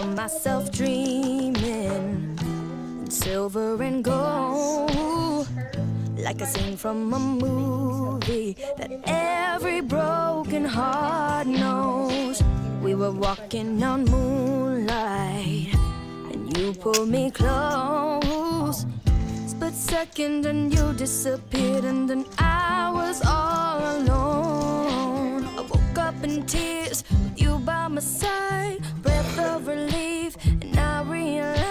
found myself dreaming in silver and gold, like a scene from a movie that every broken heart knows. We were walking on moonlight, and you pulled me close. Split second and you disappeared, and then I was all alone. I woke up in tears with you by my side, breath of relief, and I realized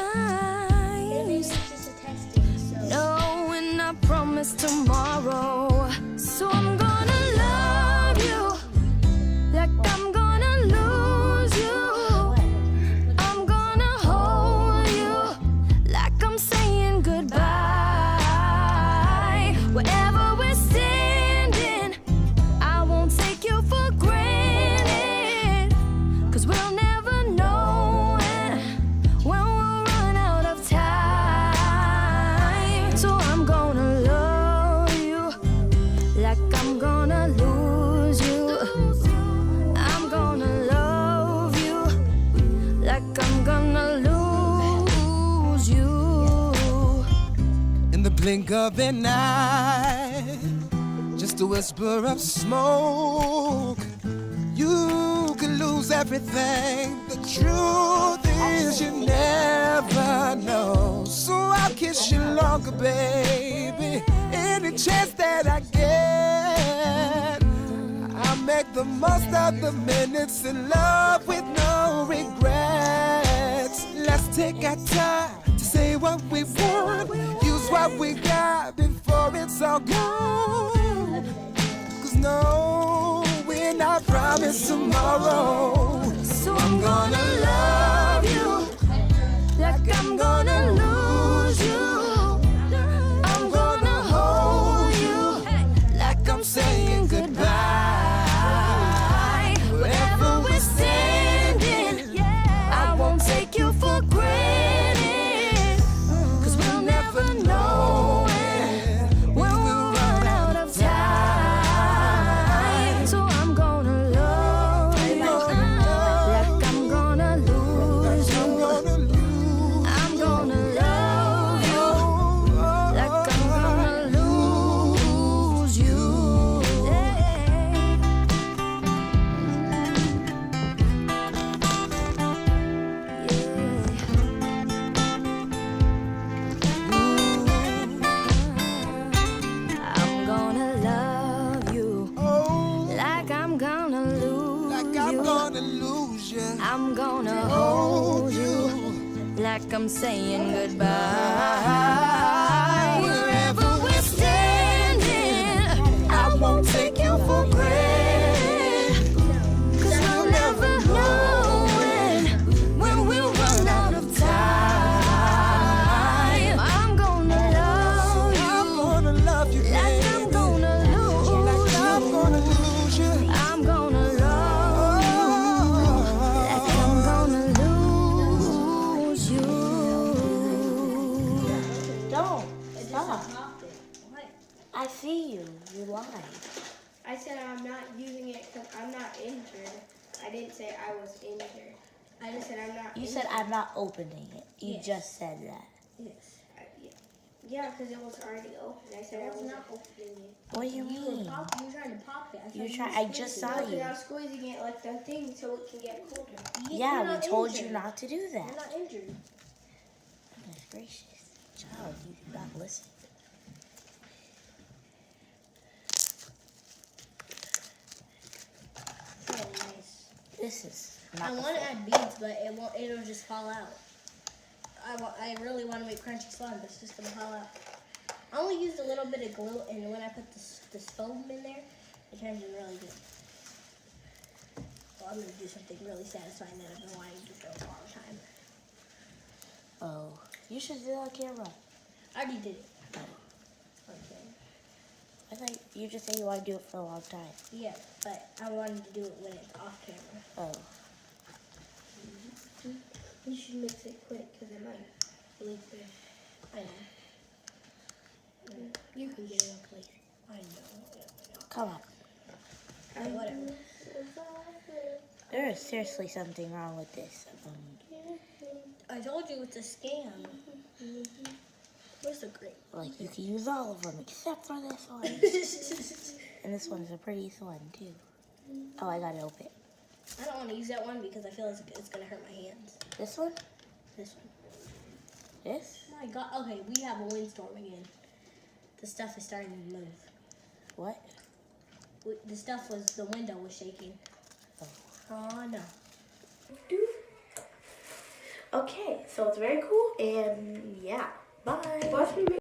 knowing I promised tomorrow. So I'm gonna love you like I'm gonna lose you. I'm gonna hold you like I'm saying goodbye. Wherever we're standing, I won't take you for granted, 'cause we'll never know when we'll run out of time. So I'm gonna love you like I'm gonna lose you. I'm gonna love you like I'm gonna lose you. In the blink of an eye, just a whisper of smoke, you could lose everything. The truth is you never know. So I'll kiss you longer, baby, any chance that I get. I'll make the most of the minutes in love with no regrets. Let's take our time to say what we want, use what we got before it's all gone. 'Cause no, we're not promised tomorrow. So I'm gonna love you like I'm gonna lose you. I'm gonna hold you like I'm saying goodbye. Wherever we're standing, I won't take you for granted, 'cause we'll never know when we'll run out of time. So I'm gonna love you like I'm gonna lose you. I'm gonna love you like I'm gonna lose you. I'm gonna love you like I'm gonna lose Like I'm you. gonna lose you. I'm gonna hold you like I'm saying goodbye. Wherever we're standing, I won't take you for granted, 'cause we'll never know when we'll run out of time. I'm gonna love I'm you gonna love you, like I'm baby. gonna lose I'm gonna you. lose you. I'm gonna love you like I'm gonna lose you. Don't. Stop. I see you. You lied. I said I'm not using it because I'm not injured. I didn't say I was injured. I just said I'm not You injured. said I'm not opening it. You Yes. just said that. Yes. Yeah, because it was already open. I said I was not opening it. What do you mean? You were trying to pop it. I just saw Because you. I was squeezing it like the thing so it can get colder. Yeah, we told you not to do You're that. not injured. Goodness gracious. Child, you do not listen. So nice. This is I not want to add beads, but it won't. It'll just fall out. I really want to make crunchy slime, but it's just gonna fall out. I only used a little bit of glue, and when I put this foam in there, it turns in really good. So I'm gonna do something really satisfying that I've been wanting to do for a long time. Oh, you should do that on camera. I already did it. Okay. I thought you just said you want to do it for a long time. Yeah, but I wanted to do it when it's off camera. Oh. You should mix it quick because it might leak there. I know. You can get it up later. I know. Come on. Whatever. There is seriously something wrong with this. I told you it's a scam. Where's the green? Like, you can use all of them except for this one. And this one's the prettiest one, too. Oh, I gotta open it. I don't want to use that one because I feel it's going to hurt my hands. This one? This one. This? Oh my god. Okay, we have a windstorm again. The stuff is starting to move. What? The stuff was, the window was shaking. Oh no. Okay, so it's very cool, and yeah. Bye. Watch me make